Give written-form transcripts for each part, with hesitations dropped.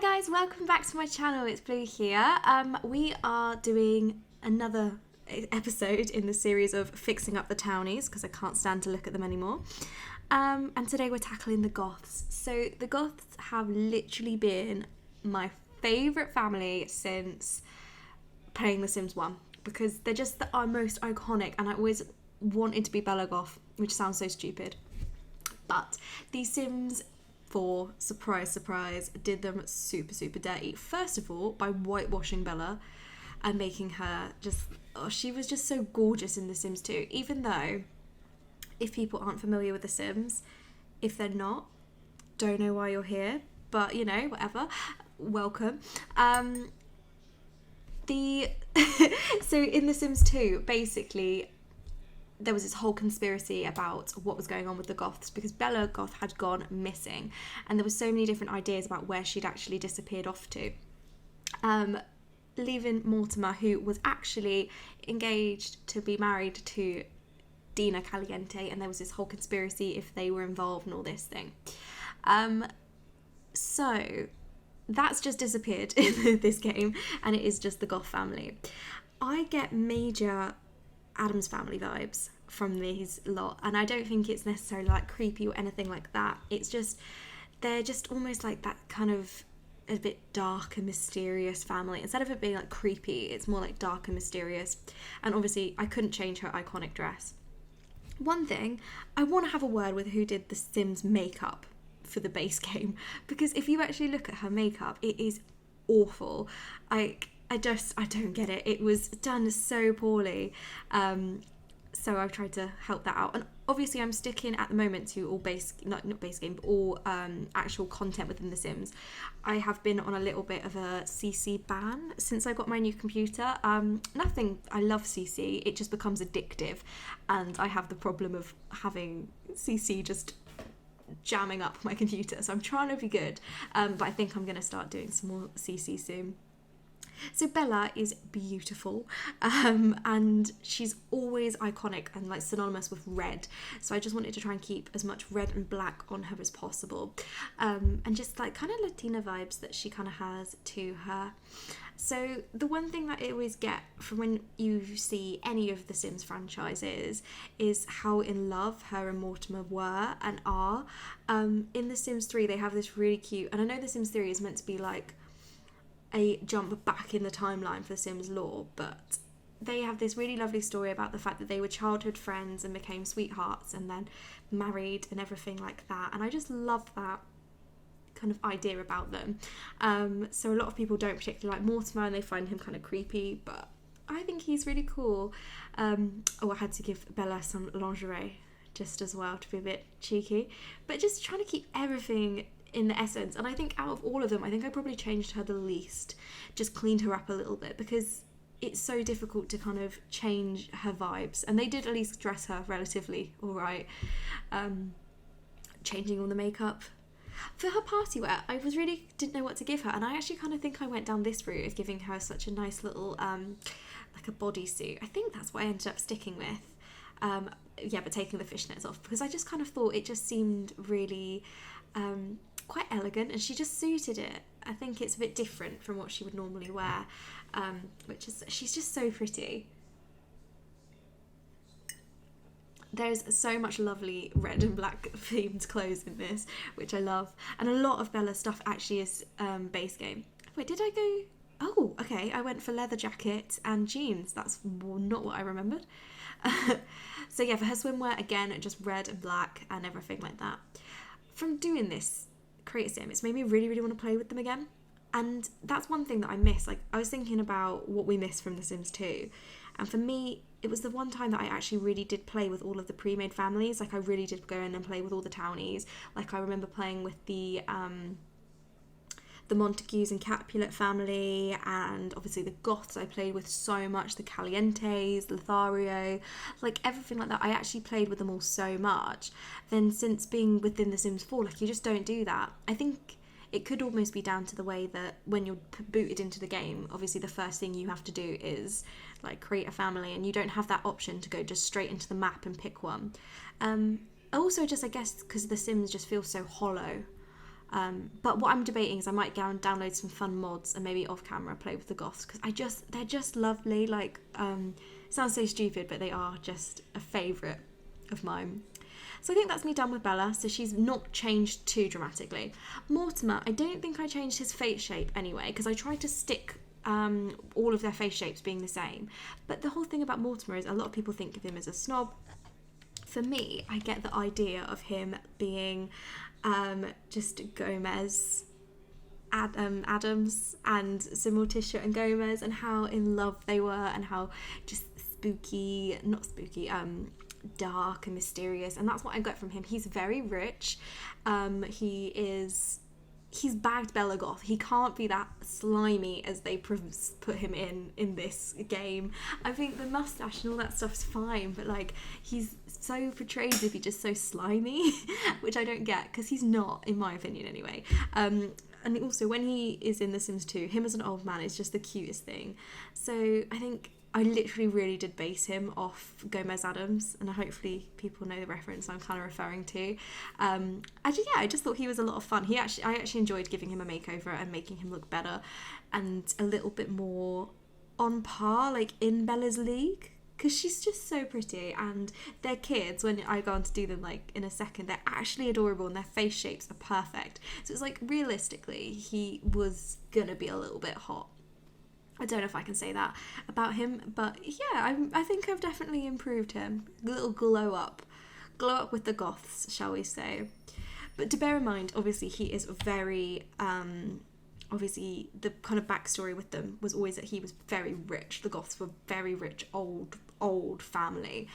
Hi guys, welcome back to my channel. It's Blue here. We are doing another episode in the series of fixing up the townies because I can't stand to look at them anymore. And today we're tackling the goths. So the goths have literally been my favourite family since playing The Sims 1 because they're just our most iconic, and I always wanted to be Bella Goth, which sounds so stupid. But these Sims 4, surprise, surprise, did them super, super dirty. First of all, by whitewashing Bella and making her she was just so gorgeous in The Sims 2. Even though, if people aren't familiar with The Sims, if they're not, don't know why you're here, but you know, whatever, welcome. So in The Sims 2, basically, there was this whole conspiracy about what was going on with the goths because Bella Goth had gone missing, and there were so many different ideas about where she'd actually disappeared off to, leaving Mortimer, who was actually engaged to be married to Dina Caliente, and there was this whole conspiracy if they were involved and all this thing. So that's just disappeared in this game, and it is just the Goth family. I get major Addams Family vibes from these lot, and I don't think it's necessarily like creepy or anything like that. It's just they're just almost like that kind of a bit dark and mysterious family. Instead of it being like creepy, it's more like dark and mysterious. And obviously I couldn't change her iconic dress. One thing, I want to have a word with who did the Sims makeup for the base game, because if you actually look at her makeup, it is awful. I don't get it. It was done so poorly. So I've tried to help that out. And obviously I'm sticking at the moment to all not base game, but all actual content within The Sims. I have been on a little bit of a CC ban since I got my new computer. Nothing, I love CC. It just becomes addictive. And I have the problem of having CC just jamming up my computer. So I'm trying to be good. But I think I'm going to start doing some more CC soon. So Bella is beautiful, and she's always iconic and like synonymous with red. So I just wanted to try and keep as much red and black on her as possible, and just like kind of Latina vibes that she kind of has to her. So the one thing that I always get from when you see any of the Sims franchises is how in love her and Mortimer were and are. In The Sims 3 they have this really cute, and I know The Sims 3 is meant to be like a jump back in the timeline for Sims lore, but they have this really lovely story about the fact that they were childhood friends and became sweethearts and then married and everything like that, and I just love that kind of idea about them. So a lot of people don't particularly like Mortimer and they find him kind of creepy, but I think he's really cool. I had to give Bella some lingerie just as well to be a bit cheeky, but just trying to keep everything in the essence. And I think out of all of them, I think I probably changed her the least, just cleaned her up a little bit, because it's so difficult to kind of change her vibes, and they did at least dress her relatively alright. Changing all the makeup for her party wear, I didn't know what to give her, and I actually kind of think I went down this route of giving her such a nice little like a bodysuit. I think that's what I ended up sticking with. But taking the fishnets off, because I just kind of thought it just seemed really quite elegant, and she just suited it. I think it's a bit different from what she would normally wear, she's just so pretty. There's so much lovely red and black themed clothes in this, which I love, and a lot of Bella's stuff actually is base game. Wait, did I go? Oh, okay, I went for leather jacket and jeans. That's not what I remembered. So yeah, for her swimwear, again, just red and black and everything like that. From doing this Create a Sim, it's made me really, really want to play with them again. And that's one thing that I miss. Like, I was thinking about what we missed from The Sims 2. And for me, it was the one time that I actually really did play with all of the pre-made families. Like, I really did go in and play with all the townies. Like, I remember playing with the Montagues and Capulet family, and obviously the Goths I played with so much, the Calientes, Lothario, like everything like that. I actually played with them all so much. Then since being within The Sims 4, like, you just don't do that. I think it could almost be down to the way that when you're booted into the game, obviously the first thing you have to do is like create a family, and you don't have that option to go just straight into the map and pick one. Also, just I guess because The Sims just feel so hollow. But what I'm debating is I might download some fun mods and maybe off camera play with the goths, because they're just lovely. Like, sounds so stupid, but they are just a favourite of mine. So I think that's me done with Bella. So she's not changed too dramatically. Mortimer, I don't think I changed his face shape anyway, because I tried to stick all of their face shapes being the same. But the whole thing about Mortimer is a lot of people think of him as a snob. For me, I get the idea of him being just Gomez, Adams, and so Morticia and Gomez, and how in love they were, and how just not spooky, dark and mysterious. And that's what I got from him. He's very rich. He's bagged Bella Goth. He can't be that slimy as they put him in this game. I think the mustache and all that stuff's fine, but like, he's so portrayed as if he's just so slimy, which I don't get, because he's not, in my opinion anyway. And also when he is in The Sims 2, him as an old man is just the cutest thing. So I think I literally really did base him off Gomez Adams, and hopefully people know the reference I'm kind of referring to. I just thought he was a lot of fun. I actually enjoyed giving him a makeover and making him look better and a little bit more on par, like in Bella's league, because she's just so pretty, and their kids, when I go on to do them like in a second, they're actually adorable and their face shapes are perfect. So it's like, realistically, he was gonna be a little bit hot. I don't know if I can say that about him, but yeah, I think I've definitely improved him. A little glow up with the goths, shall we say. But to bear in mind, obviously he is very, obviously the kind of backstory with them was always that he was very rich. The goths were very rich, old family.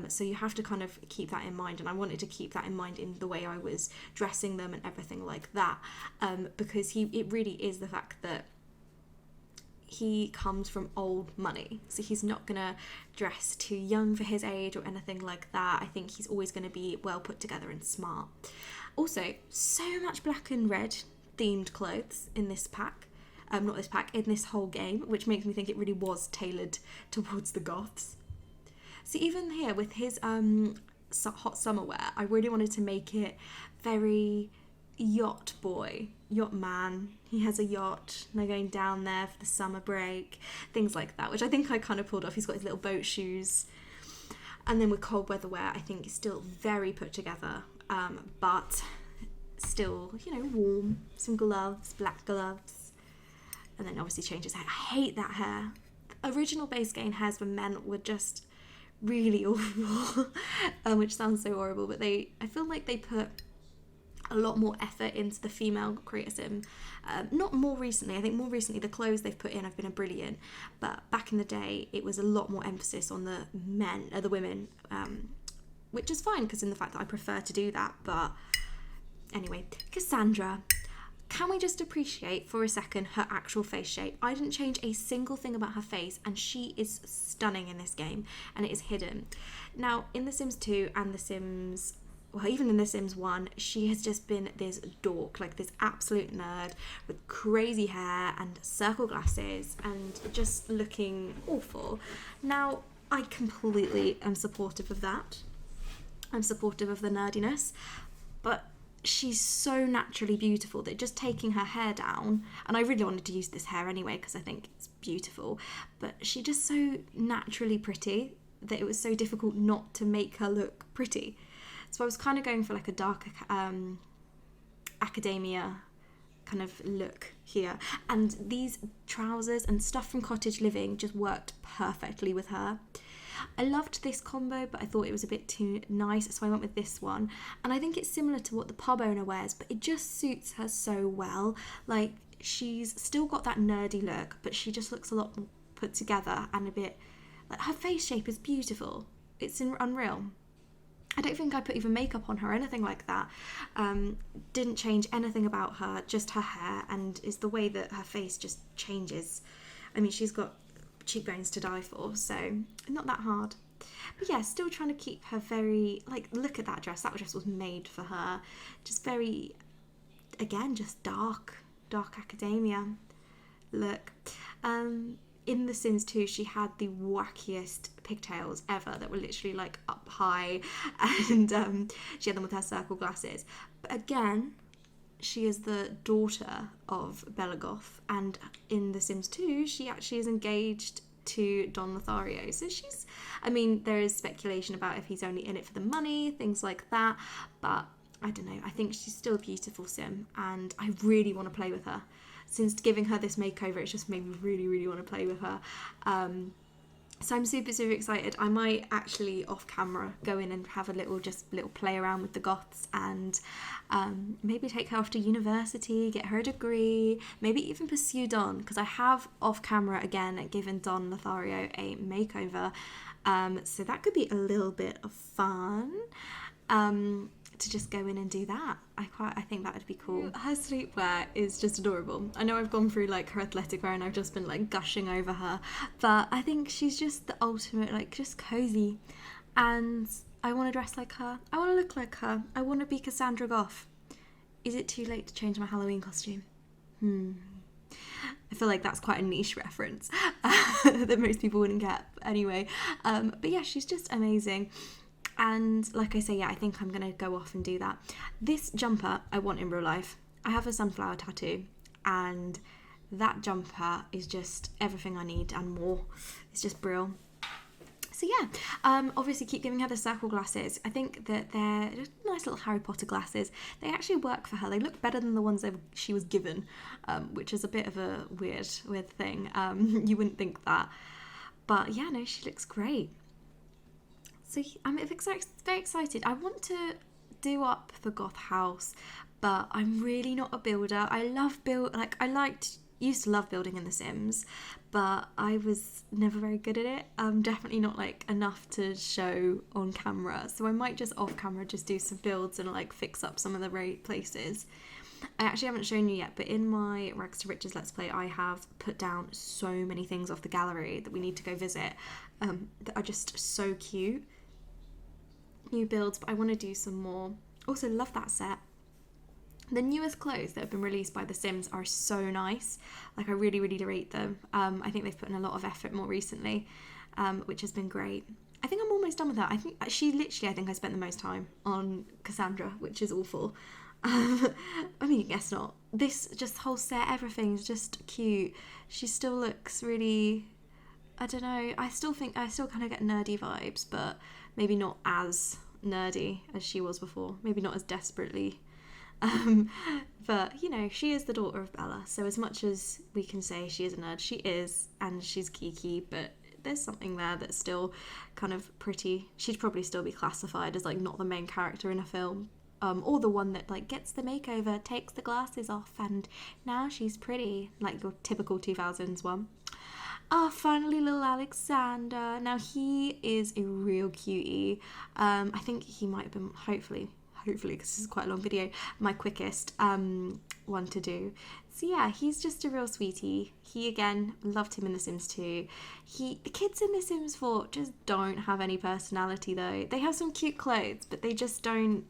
So you have to kind of keep that in mind, and I wanted to keep that in mind in the way I was dressing them and everything like that, because it really is the fact that he comes from old money, so he's not gonna dress too young for his age or anything like that. I think he's always going to be well put together and smart. Also, so much black and red themed clothes in this pack, in this whole game, which makes me think it really was tailored towards the goths. So even here with his hot summer wear, I really wanted to make it very yacht man. He has a yacht, and they're going down there for the summer break, things like that, which I think I kind of pulled off. He's got his little boat shoes, and then with cold weather wear, I think it's still very put together, but still, warm. Some gloves, black gloves, and then obviously change his hair. I hate that hair. Original base game hairs for men were just really awful, which sounds so horrible, but I feel like they put a lot more effort into the female criticism. Not more recently. I think more recently the clothes they've put in have been brilliant, but back in the day it was a lot more emphasis on the women, which is fine because in the fact that I prefer to do that. But anyway, Cassandra. Can we just appreciate for a second her actual face shape? I didn't change a single thing about her face, and she is stunning in this game, and it is hidden. Now, in The Sims 2 and even in The Sims 1, she has just been this dork, like this absolute nerd with crazy hair and circle glasses and just looking awful. Now, I completely am supportive of that. I'm supportive of the nerdiness, but she's so naturally beautiful that just taking her hair down, and I really wanted to use this hair anyway because I think it's beautiful, but she's just so naturally pretty that it was so difficult not to make her look pretty. So I was kind of going for like a dark academia kind of look here. And these trousers and stuff from Cottage Living just worked perfectly with her. I loved this combo, but I thought it was a bit too nice, so I went with this one. And I think it's similar to what the pub owner wears, but it just suits her so well. Like, she's still got that nerdy look, but she just looks a lot more put together and a bit... like, her face shape is beautiful. It's unreal. I don't think I put even makeup on her or anything like that. Didn't change anything about her, just her hair, and is the way that her face just changes. I mean, she's got cheekbones to die for, so not that hard. But yeah, still trying to keep her very, like, look at that dress. That dress was made for her. Just very, again, just dark academia look. In The Sims 2, she had the wackiest pigtails ever that were literally like up high, and she had them with her circle glasses. But again, she is the daughter of Bella Goth, and in The Sims 2, she actually is engaged to Don Lothario. So she's, I mean, there is speculation about if he's only in it for the money, things like that, but I don't know. I think she's still a beautiful sim, and I really want to play with her. Since giving her this makeover, it's just made me really, really want to play with her. So I'm super, super excited. I might actually off camera go in and have a little play around with the goths, and maybe take her off to university, get her a degree, maybe even pursue Don, because I have off camera again given Don Lothario a makeover. So that could be a little bit of fun. To just go in and do that. I think that would be cool. Her sleepwear is just adorable. I know I've gone through like her athletic wear and I've just been like gushing over her, but I think she's just the ultimate, like, just cozy, and I want to dress like her. I want to look like her. I want to be Cassandra Goth. Is it too late to change my Halloween costume? I feel like that's quite a niche reference that most people wouldn't get anyway. But yeah, she's just amazing. And like I say, yeah, I think I'm going to go off and do that. This jumper I want in real life. I have a sunflower tattoo, and that jumper is just everything I need and more. It's just brilliant. So yeah, obviously keep giving her the circle glasses. I think that they're just nice little Harry Potter glasses. They actually work for her. They look better than the ones she was given, which is a bit of a weird thing. You wouldn't think that. But yeah, no, she looks great. So I'm very excited. I want to do up the goth house, but I'm really not a builder. I used to love building in The Sims, but I was never very good at it. Definitely not like enough to show on camera. So I might just off camera just do some builds and like fix up some of the right places. I actually haven't shown you yet, but in my Rags to Riches Let's Play, I have put down so many things off the gallery that we need to go visit that are just so cute. New builds, but I want to do some more. Also love that set. The newest clothes that have been released by The Sims are so nice. Like, I really, really rate them. I think they've put in a lot of effort more recently, which has been great. I think I'm almost done with that. I think I spent the most time on Cassandra, which is awful. I mean, I guess not. This just whole set, everything's just cute. She still looks really, I don't know, I still kind of get nerdy vibes, but maybe not as nerdy as she was before. Maybe not as desperately. But, you know, she is the daughter of Bella, so as much as we can say she is a nerd, she is, and she's geeky, but there's something there that's still kind of pretty. She'd probably still be classified as, like, not the main character in a film, or the one that, like, gets the makeover, takes the glasses off, and now she's pretty, like your typical 2000s one. Oh, finally little Alexander. Now, he is a real cutie. I think he might have been, hopefully, because this is quite a long video, my quickest one to do. So yeah, he's just a real sweetie. He, again, loved him in The Sims 2. The kids in The Sims 4 just don't have any personality, though. They have some cute clothes, but they just don't,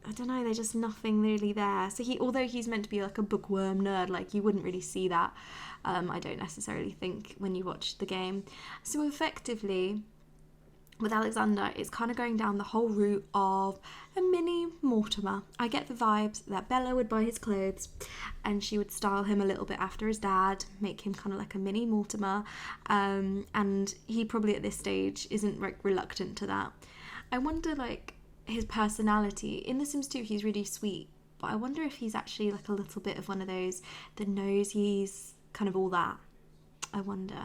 I don't know, they're just nothing really there. So although he's meant to be like a bookworm nerd, like, you wouldn't really see that, I don't necessarily think, when you watch the game. So effectively, with Alexander, it's kind of going down the whole route of a mini Mortimer. I get the vibes that Bella would buy his clothes and she would style him a little bit after his dad, make him kind of like a mini Mortimer, and he probably at this stage isn't like reluctant to that. I wonder, like, his personality. In The Sims 2, he's really sweet, but I wonder if he's actually like a little bit of one of those that knows he's kind of all that. I wonder.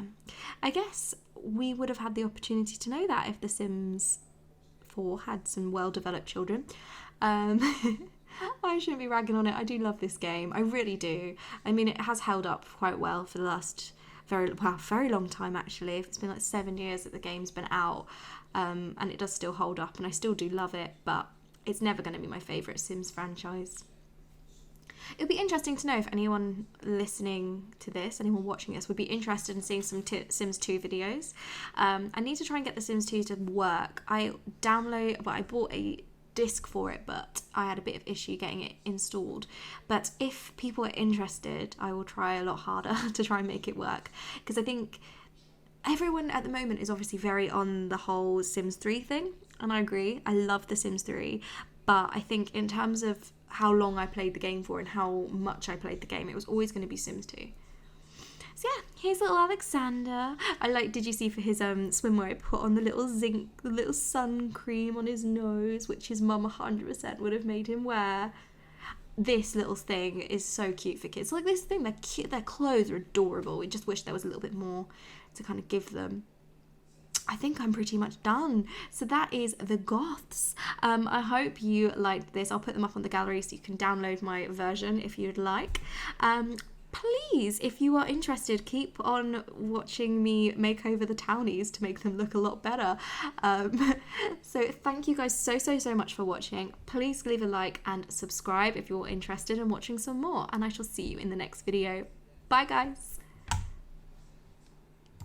I guess we would have had the opportunity to know that if The Sims 4 had some well-developed children. I shouldn't be ragging on it. I do love this game. I really do. I mean, it has held up quite well for the last very long time, actually. It's been like 7 years that the game's been out, and it does still hold up, and I still do love it, but it's never going to be my favourite Sims franchise. It would be interesting to know if anyone listening to this, anyone watching this, would be interested in seeing some Sims 2 videos. I need to try and get the Sims 2 to work. I bought a disc for it, but I had a bit of issue getting it installed. But if people are interested, I will try a lot harder to try and make it work, because I think everyone at the moment is obviously very on the whole Sims 3 thing, and I agree. I love the Sims 3, but I think in terms of how long I played the game for and how much I played the game. It was always going to be Sims 2. So yeah, here's little Alexander. Did you see for his swimwear, I put on the little sun cream on his nose, which his mum 100% would have made him wear. This little thing is so cute for kids. Like this thing, they're cute, their clothes are adorable. We just wish there was a little bit more to kind of give them. I think I'm pretty much done. So that is the Goths. I hope you liked this. I'll put them up on the gallery so you can download my version if you'd like. Please, if you are interested, keep on watching me make over the townies to make them look a lot better. So thank you guys so much for watching. Please leave a like and subscribe if you're interested in watching some more, and I shall see you in the next video. Bye guys.